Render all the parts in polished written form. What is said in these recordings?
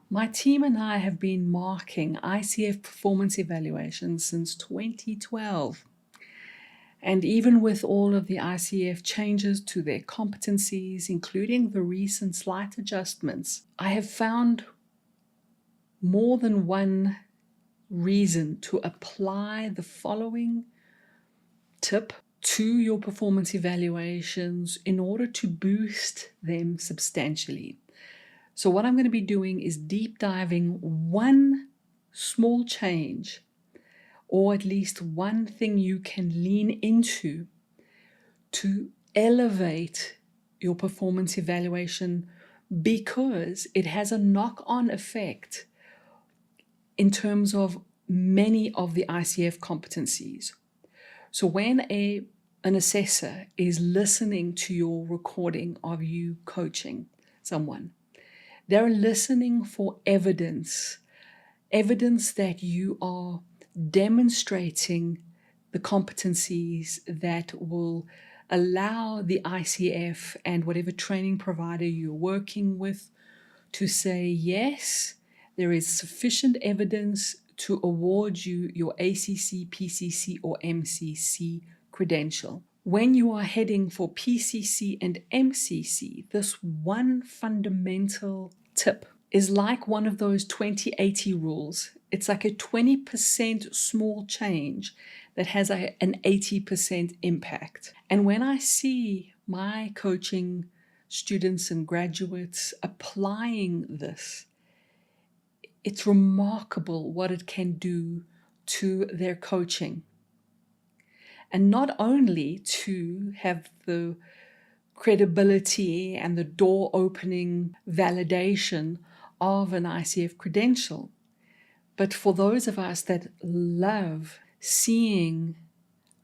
My team and I have been marking ICF performance evaluations since 2012. And even with all of the ICF changes to their competencies, including the recent slight adjustments, I have found more than one reason to apply the following tip to your performance evaluations in order to boost them substantially. So what I'm going to be doing is deep diving one small change, or at least one thing you can lean into to elevate your performance evaluation, because it has a knock-on effect in terms of many of the ICF competencies. So when an assessor is listening to your recording of you coaching someone, they're listening for evidence that you are demonstrating the competencies that will allow the ICF and whatever training provider you're working with to say, yes, there is sufficient evidence to award you your ACC, PCC, or MCC credential. When you are heading for PCC and MCC, this one fundamental tip is like one of those 20-80 rules. It's like a 20% small change that has an 80% impact. And when I see my coaching students and graduates applying this, it's remarkable what it can do to their coaching. And not only to have the credibility and the door opening validation of an ICF credential, but for those of us that love seeing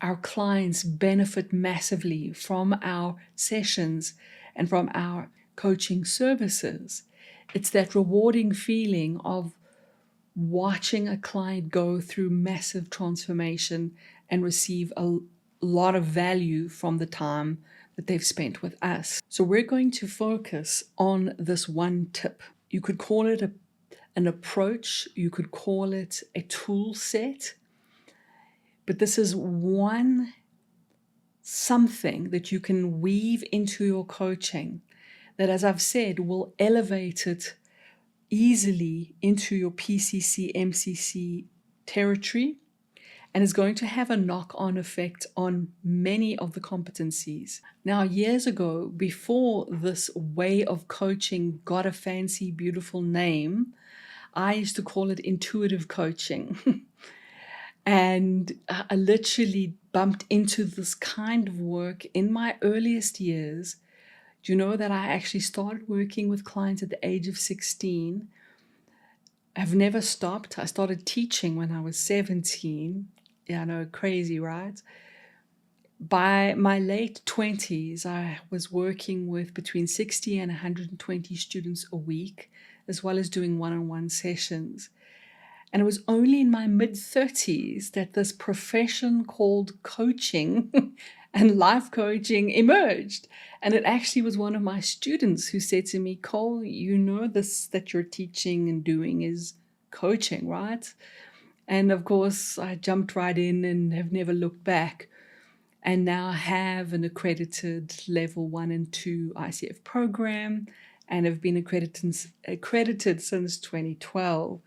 our clients benefit massively from our sessions and from our coaching services, it's that rewarding feeling of watching a client go through massive transformation and receive a lot of value from the time that they've spent with us. So we're going to focus on this one tip. You could call it an approach, you could call it a tool set, but this is something that you can weave into your coaching that, as I've said, will elevate it easily into your PCC, MCC territory, and is going to have a knock-on effect on many of the competencies. Now, years ago, before this way of coaching got a fancy, beautiful name, I used to call it intuitive coaching. And I literally bumped into this kind of work in my earliest years. Do you know that I actually started working with clients at the age of 16? I've never stopped. I started teaching when I was 17. Yeah, I know, crazy, right? By my late 20s, I was working with between 60 and 120 students a week, as well as doing one-on-one sessions. And it was only in my mid-30s that this profession called coaching and life coaching emerged. And it actually was one of my students who said to me, Cole, you know this that you're teaching and doing is coaching, right? And of course, I jumped right in and have never looked back, and now have an accredited level 1 and 2 ICF program and have been accredited since 2012.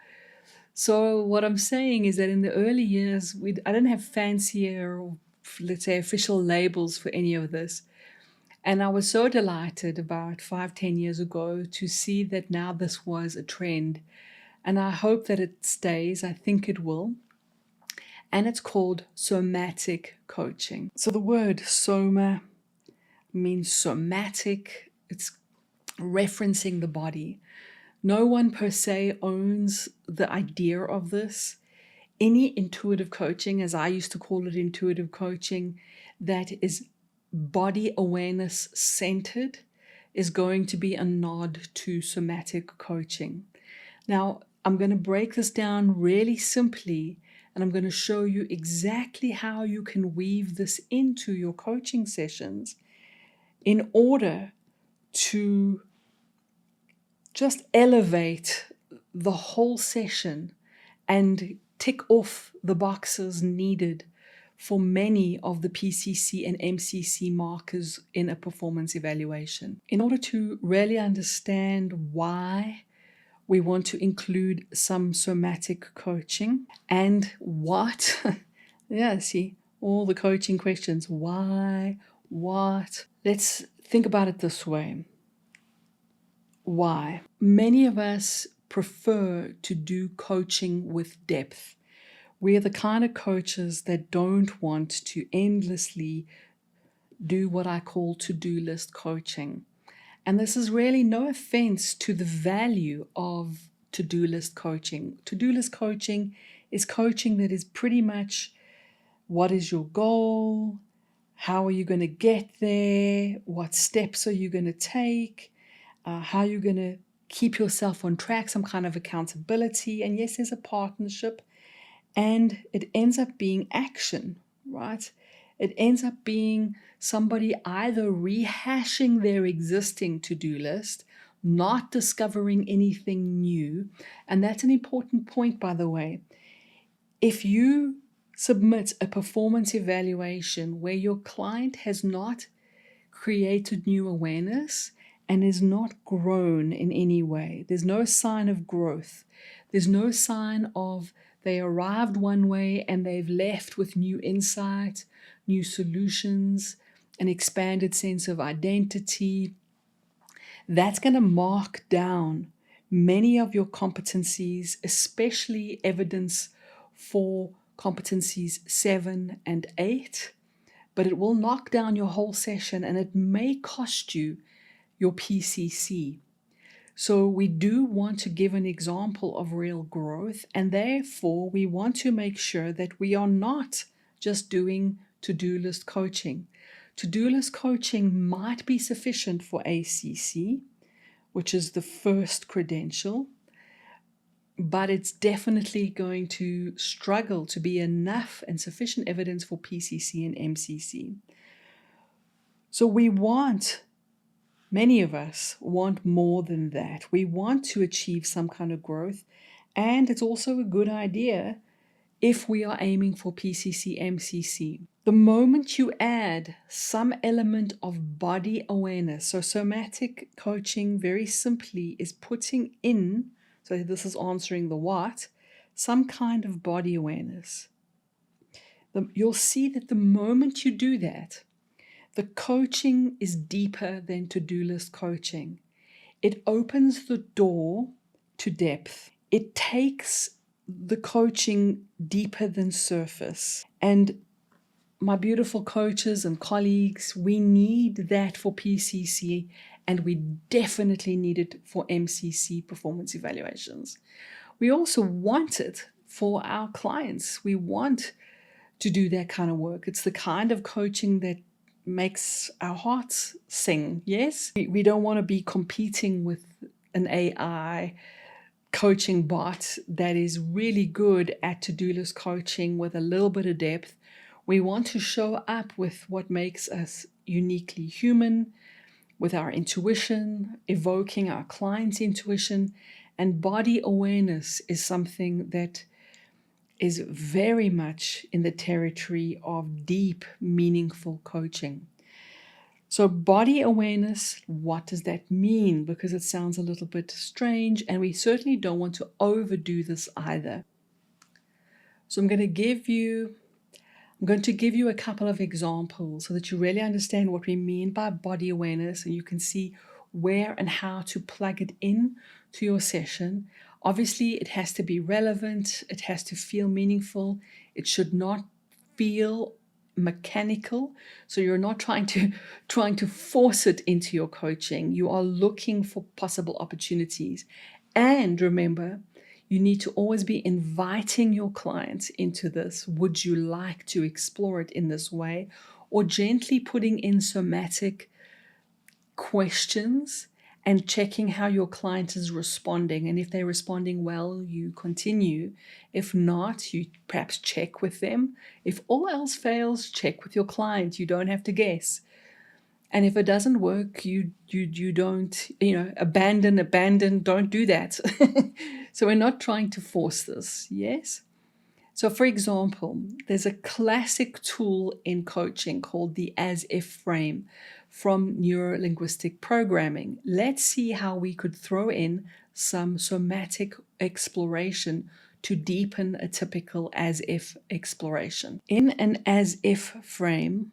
So what I'm saying is that in the early years, I didn't have fancier, let's say, official labels for any of this. And I was so delighted about 5-10 years ago to see that now this was a trend. And I hope that it stays. I think it will. And it's called somatic coaching. So the word soma means somatic. It's referencing the body. No one per se owns the idea of this. Any intuitive coaching, as I used to call it, intuitive coaching, that is body awareness centered, is going to be a nod to somatic coaching. Now, I'm going to break this down really simply, and I'm going to show you exactly how you can weave this into your coaching sessions in order to just elevate the whole session and tick off the boxes needed for many of the PCC and MCC markers in a performance evaluation. In order to really understand why we want to include some somatic coaching and what, yeah, see, all the coaching questions, why, what. Let's think about it this way. Why? Many of us prefer to do coaching with depth. We're the kind of coaches that don't want to endlessly do what I call to-do list coaching. And this is really no offense to the value of to-do list coaching. To-do list coaching is coaching that is pretty much, what is your goal? How are you going to get there? What steps are you going to take? How are you going to keep yourself on track? Some kind of accountability. And yes, there's a partnership. And it ends up being action, right? It ends up being somebody either rehashing their existing to-do list, not discovering anything new. And that's an important point, by the way. If you submit a performance evaluation where your client has not created new awareness and is not grown in any way, there's no sign of growth. There's no sign of they arrived one way and they've left with new insight, new solutions, an expanded sense of identity. That's going to mark down many of your competencies, especially evidence for competencies 7 and 8, but it will knock down your whole session and it may cost you your PCC. So we do want to give an example of real growth, and therefore we want to make sure that we are not just doing to-do list coaching. To-do list coaching might be sufficient for ACC, which is the first credential, but it's definitely going to struggle to be enough and sufficient evidence for PCC and MCC. So many of us want more than that. We want to achieve some kind of growth, and it's also a good idea if we are aiming for PCC, MCC. The moment you add some element of body awareness, so somatic coaching very simply is putting in, so this is answering the what, some kind of body awareness. You'll see that the moment you do that, the coaching is deeper than to-do list coaching. It opens the door to depth. It takes the coaching deeper than surface. And my beautiful coaches and colleagues, we need that for PCC, and we definitely need it for MCC performance evaluations. We also want it for our clients. We want to do that kind of work. It's the kind of coaching that makes our hearts sing, yes? We don't want to be competing with an AI coaching bot that is really good at to-do list coaching with a little bit of depth. We want to show up with what makes us uniquely human, with our intuition, evoking our client's intuition, and body awareness is something that is very much in the territory of deep, meaningful coaching. So body awareness, what does that mean? Because it sounds a little bit strange, and we certainly don't want to overdo this either. So I'm going to give you a couple of examples so that you really understand what we mean by body awareness, and you can see where and how to plug it in to your session. Obviously, it has to be relevant. It has to feel meaningful. It should not feel mechanical. So you're not trying to force it into your coaching. You are looking for possible opportunities. And remember, you need to always be inviting your clients into this. Would you like to explore it in this way? Or gently putting in somatic questions and checking how your client is responding. And if they're responding well, you continue. If not, you perhaps check with them. If all else fails, check with your client. You don't have to guess. And if it doesn't work, you don't, abandon, don't do that. So we're not trying to force this, yes? So for example, there's a classic tool in coaching called the as-if frame from neuro-linguistic programming. Let's see how we could throw in some somatic exploration to deepen a typical as-if exploration. In an as-if frame,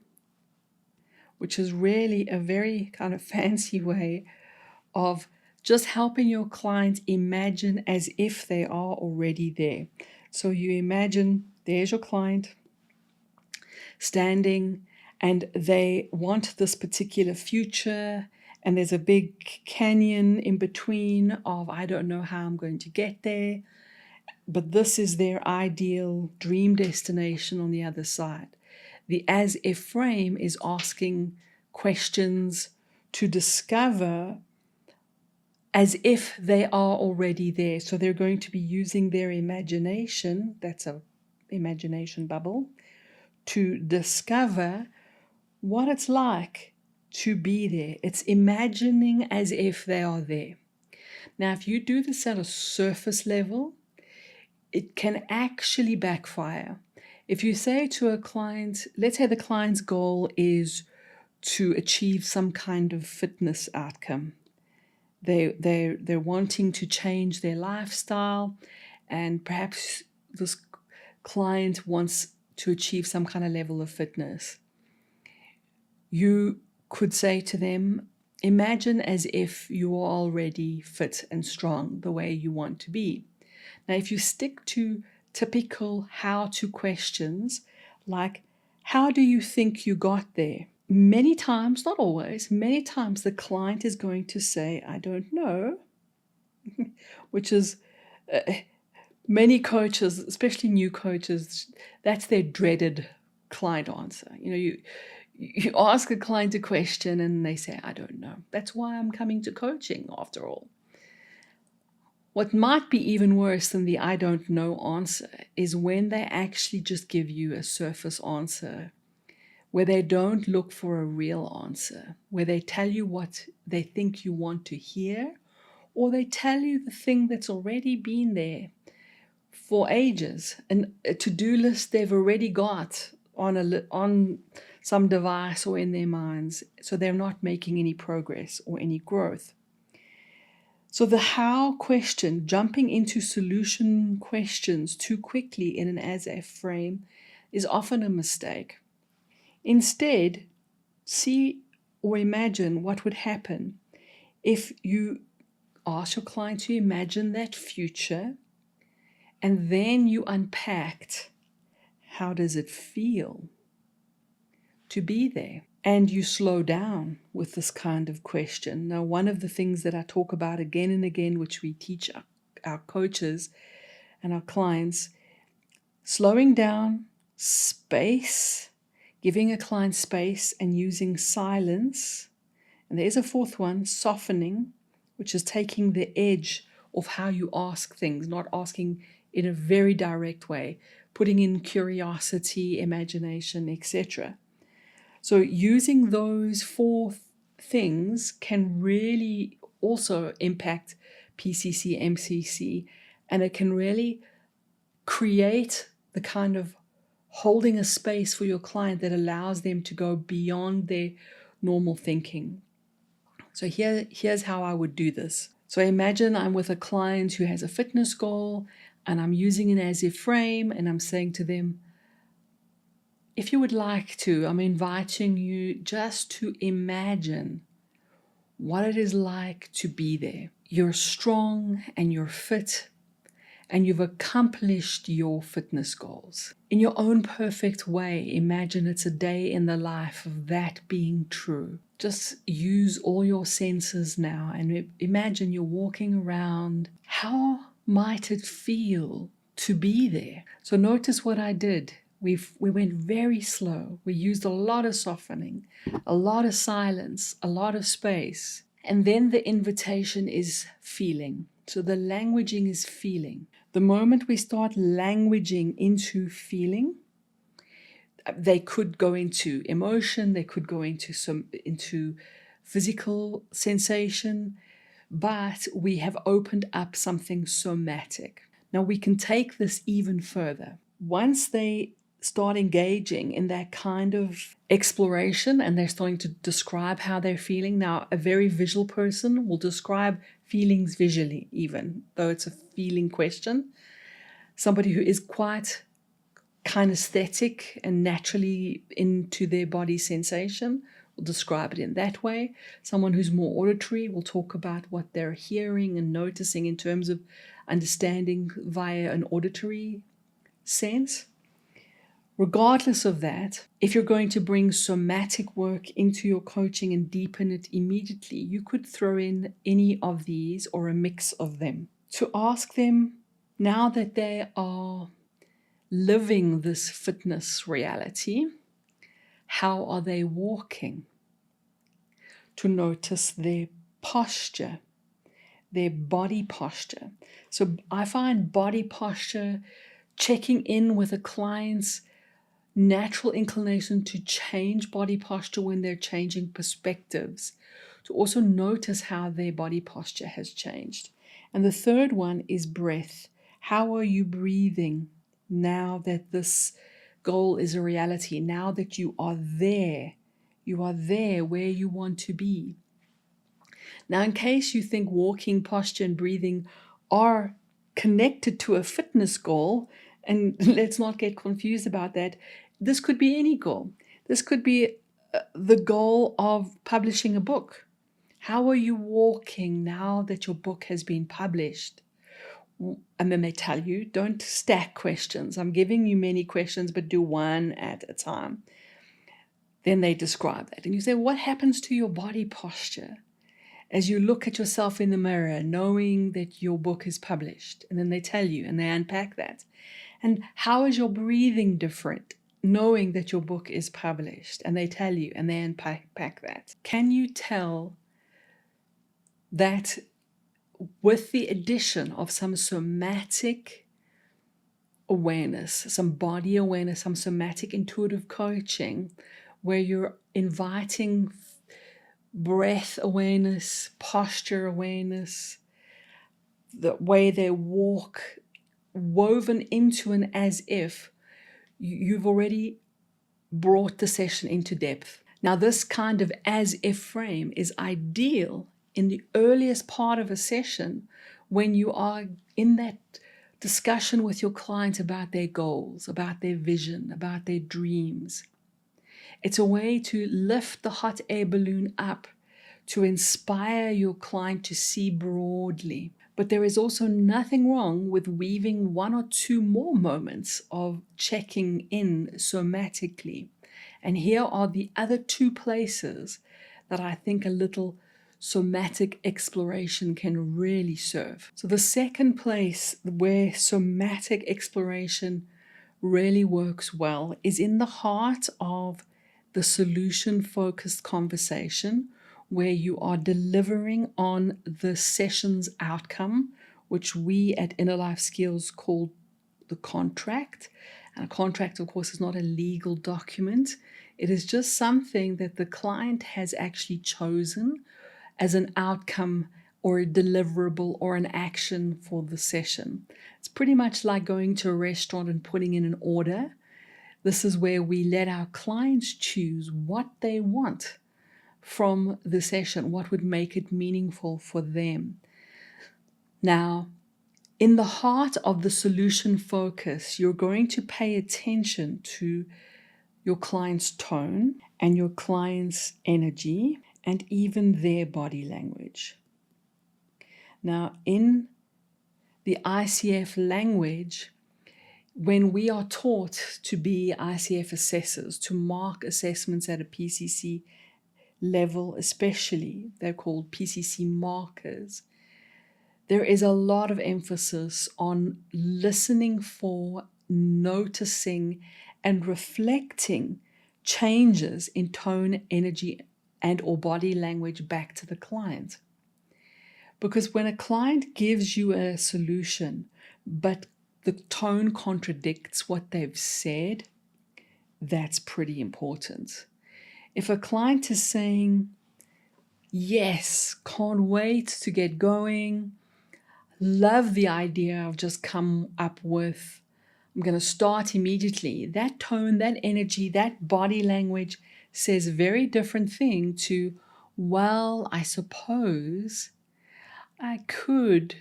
which is really a very kind of fancy way of just helping your client imagine as if they are already there. So you imagine there's your client standing and they want this particular future, and there's a big canyon in between of, I don't know how I'm going to get there, but this is their ideal dream destination on the other side. The as-if frame is asking questions to discover as if they are already there. So they're going to be using their imagination, that's an imagination bubble, to discover what it's like to be there. It's imagining as if they are there. Now, if you do this at a surface level, it can actually backfire. If you say to a client, let's say the client's goal is to achieve some kind of fitness outcome. They're wanting to change their lifestyle, and perhaps this client wants to achieve some kind of level of fitness. You could say to them, imagine as if you are already fit and strong the way you want to be. Now, if you stick to typical how-to questions, like, how do you think you got there? Many times, not always, many times the client is going to say, I don't know, which is many coaches, especially new coaches, that's their dreaded client answer. You ask a client a question and they say, I don't know. That's why I'm coming to coaching after all. What might be even worse than the I don't know answer is when they actually just give you a surface answer, where they don't look for a real answer, where they tell you what they think you want to hear, or they tell you the thing that's already been there for ages, and a to-do list they've already got on some device or in their minds, so they're not making any progress or any growth. So the how question, jumping into solution questions too quickly in an as-if frame, is often a mistake. Instead, see or imagine what would happen if you ask your client to imagine that future, and then you unpacked how does it feel to be there. And you slow down with this kind of question. Now, one of the things that I talk about again and again, which we teach our coaches and our clients, slowing down, space, giving a client space and using silence. And there's a fourth one, softening, which is taking the edge of how you ask things, not asking in a very direct way, putting in curiosity, imagination, etc. So using those four things can really also impact PCC, MCC, and it can really create the kind of holding a space for your client that allows them to go beyond their normal thinking. So here's how I would do this. So imagine I'm with a client who has a fitness goal, and I'm using an as-if frame, and I'm saying to them, if you would like to, I'm inviting you just to imagine what it is like to be there. You're strong and you're fit, and you've accomplished your fitness goals. In your own perfect way, imagine it's a day in the life of that being true. Just use all your senses now and imagine you're walking around. How might it feel to be there? So notice what I did. We went very slow. We used a lot of softening, a lot of silence, a lot of space. And then the invitation is feeling. So the languaging is feeling. The moment we start languaging into feeling, They could go into emotion, they could go into physical sensation, but we have opened up something somatic. Now we can take this even further. Once they start engaging in that kind of exploration and they're starting to describe how they're feeling. Now, a very visual person will describe feelings visually, even though it's a feeling question. Somebody who is quite kinesthetic and naturally into their body sensation will describe it in that way. Someone who's more auditory will talk about what they're hearing and noticing in terms of understanding via an auditory sense. Regardless of that, if you're going to bring somatic work into your coaching and deepen it immediately, you could throw in any of these or a mix of them to ask them, now that they are living this fitness reality, how are they walking? To notice their posture, their body posture. So I find body posture, checking in with a client's natural inclination to change body posture when they're changing perspectives, to also notice how their body posture has changed. And the third one is breath. How are you breathing now that this goal is a reality? Now that you are there where you want to be. Now, in case you think walking, posture, and breathing are connected to a fitness goal, and let's not get confused about that, this could be any goal. This could be the goal of publishing a book. How are you walking now that your book has been published? And then they tell you, don't stack questions. I'm giving you many questions, but do one at a time. Then they describe that. And you say, what happens to your body posture as you look at yourself in the mirror, knowing that your book is published? And then they tell you, and they unpack that. And how is your breathing different, knowing that your book is published? And they tell you, and they unpack that. Can you tell that with the addition of some somatic awareness, some body awareness, some somatic intuitive coaching, where you're inviting breath awareness, posture awareness, the way they walk, woven into an as if, you've already brought the session into depth. Now, this kind of as if frame is ideal in the earliest part of a session when you are in that discussion with your client about their goals, about their vision, about their dreams. It's a way to lift the hot air balloon up, to inspire your client to see broadly. But there is also nothing wrong with weaving one or two more moments of checking in somatically. And here are the other two places that I think a little somatic exploration can really serve. So the second place where somatic exploration really works well is in the heart of the solution-focused conversation, where you are delivering on the session's outcome, which we at InnerLifeSkills call the contract. And a contract, of course, is not a legal document. It is just something that the client has actually chosen as an outcome or a deliverable or an action for the session. It's pretty much like going to a restaurant and putting in an order. This is where we let our clients choose what they want from the session, what would make it meaningful for them. Now, in the heart of the solution focus, you're going to pay attention to your client's tone and your client's energy and even their body language. Now, in the ICF language, when we are taught to be ICF assessors, to mark assessments at a PCC level especially, they're called PCC markers, there is a lot of emphasis on listening for, noticing, and reflecting changes in tone, energy, and or body language back to the client. Because when a client gives you a solution, but the tone contradicts what they've said, that's pretty important. If a client is saying, yes, can't wait to get going, love the idea of just come up with, I'm going to start immediately. That tone, that energy, that body language says a very different thing to, well, I suppose I could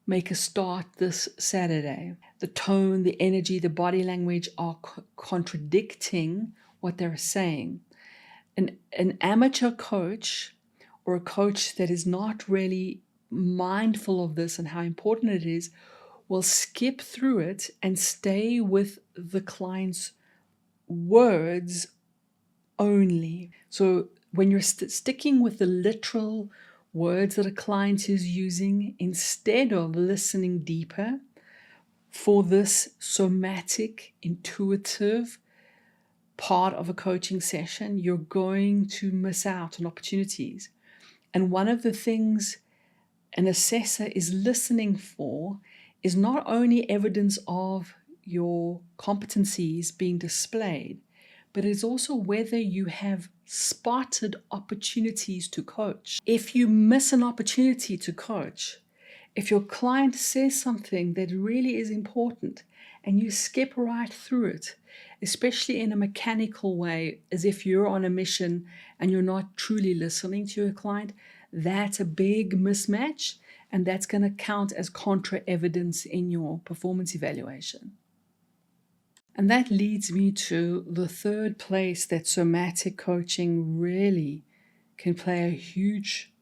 make a start this Saturday. The tone, the energy, the body language are contradicting what they're saying. An amateur coach or a coach that is not really mindful of this and how important it is will skip through it and stay with the client's words only. So when you're sticking with the literal words that a client is using instead of listening deeper for this somatic, intuitive part of a coaching session, you're going to miss out on opportunities. And one of the things an assessor is listening for is not only evidence of your competencies being displayed, but it's also whether you have spotted opportunities to coach. If you miss an opportunity to coach, if your client says something that really is important and you skip right through it, especially in a mechanical way, as if you're on a mission and you're not truly listening to your client, that's a big mismatch, and that's going to count as contra evidence in your performance evaluation. And that leads me to the third place that somatic coaching really can play a huge,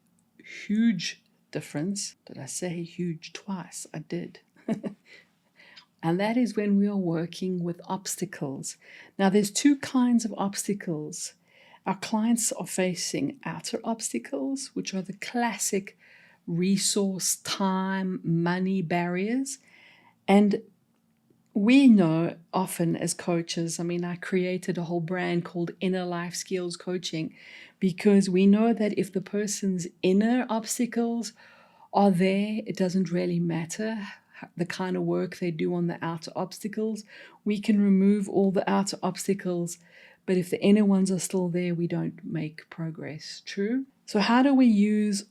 huge difference. Did I say huge twice? I did. And that is when we are working with obstacles. Now, there's two kinds of obstacles. Our clients are facing outer obstacles, which are the classic resource, time, money barriers. And we know often as coaches, I created a whole brand called InnerLifeSkills Coaching because we know that if the person's inner obstacles are there, it doesn't really matter the kind of work they do on the outer obstacles. We can remove all the outer obstacles, but if the inner ones are still there, we don't make progress. True? So how do we use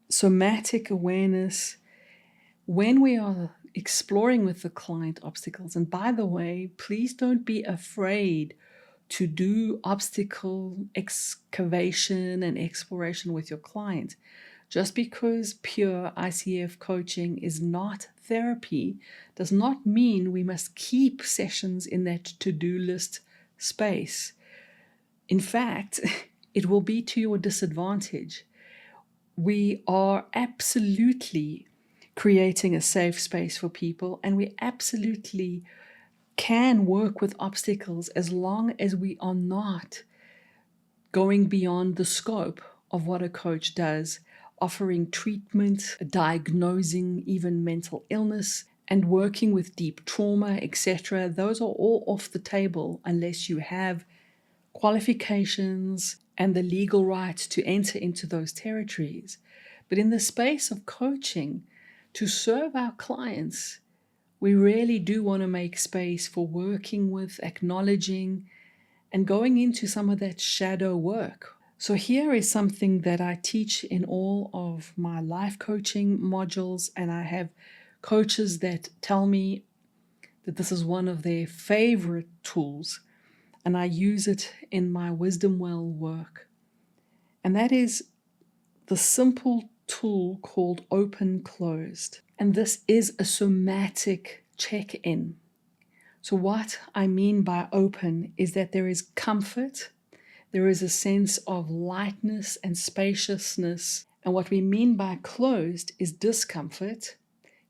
somatic awareness when we are exploring with the client obstacles? And by the way, please don't be afraid to do obstacle excavation and exploration with your client. Just because pure ICF coaching is not therapy does not mean we must keep sessions in that to-do list space. In fact, it will be to your disadvantage. We are absolutely creating a safe space for people, and we absolutely can work with obstacles as long as we are not going beyond the scope of what a coach does, offering treatment, diagnosing even mental illness, and working with deep trauma, etc. Those are all off the table unless you have qualifications and the legal right to enter into those territories. But in the space of coaching, to serve our clients, we really do want to make space for working with, acknowledging, and going into some of that shadow work. So here is something that I teach in all of my life coaching modules, and I have coaches that tell me that this is one of their favorite tools, and I use it in my Wisdom Well work. And that is the simple tool called open closed. And this is a somatic check-in. So what I mean by open is that there is comfort, there is a sense of lightness and spaciousness. And what we mean by closed is discomfort,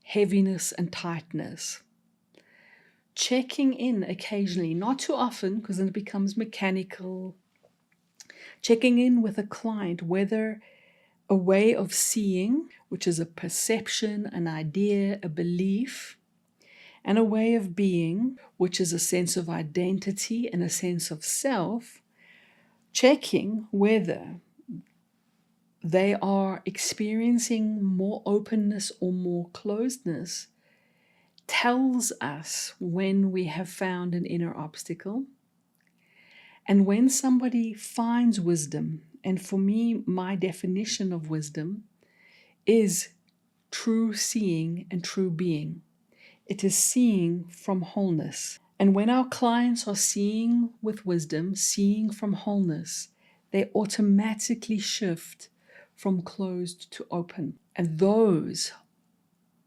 heaviness, and tightness. Checking in occasionally, not too often because then it becomes mechanical. Checking in with a client, whether a way of seeing, which is a perception, an idea, a belief, and a way of being, which is a sense of identity and a sense of self, checking whether they are experiencing more openness or more closedness tells us when we have found an inner obstacle And when somebody finds wisdom, and for me, my definition of wisdom is true seeing and true being. It is seeing from wholeness. And when our clients are seeing with wisdom, seeing from wholeness, they automatically shift from closed to open. And those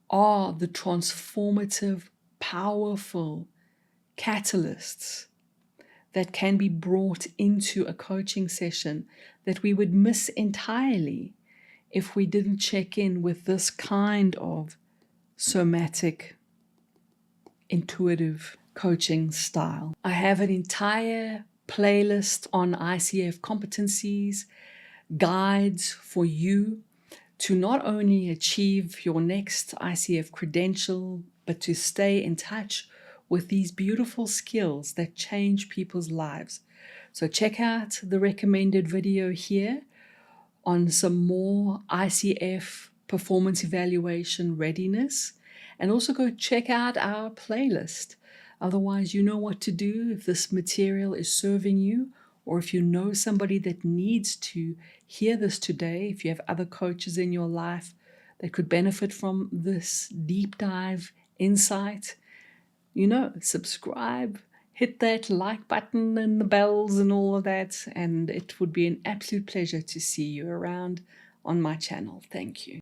are the transformative, powerful catalysts that can be brought into a coaching session that we would miss entirely if we didn't check in with this kind of somatic, intuitive coaching style. I have an entire playlist on ICF competencies, guides for you to not only achieve your next ICF credential, but to stay in touch with these beautiful skills that change people's lives. So check out the recommended video here on some more ICF performance evaluation readiness, and also go check out our playlist. Otherwise, you know what to do if this material is serving you, or if you know somebody that needs to hear this today, if you have other coaches in your life that could benefit from this deep dive insight, subscribe, hit that like button and the bells and all of that, and it would be an absolute pleasure to see you around on my channel. Thank you.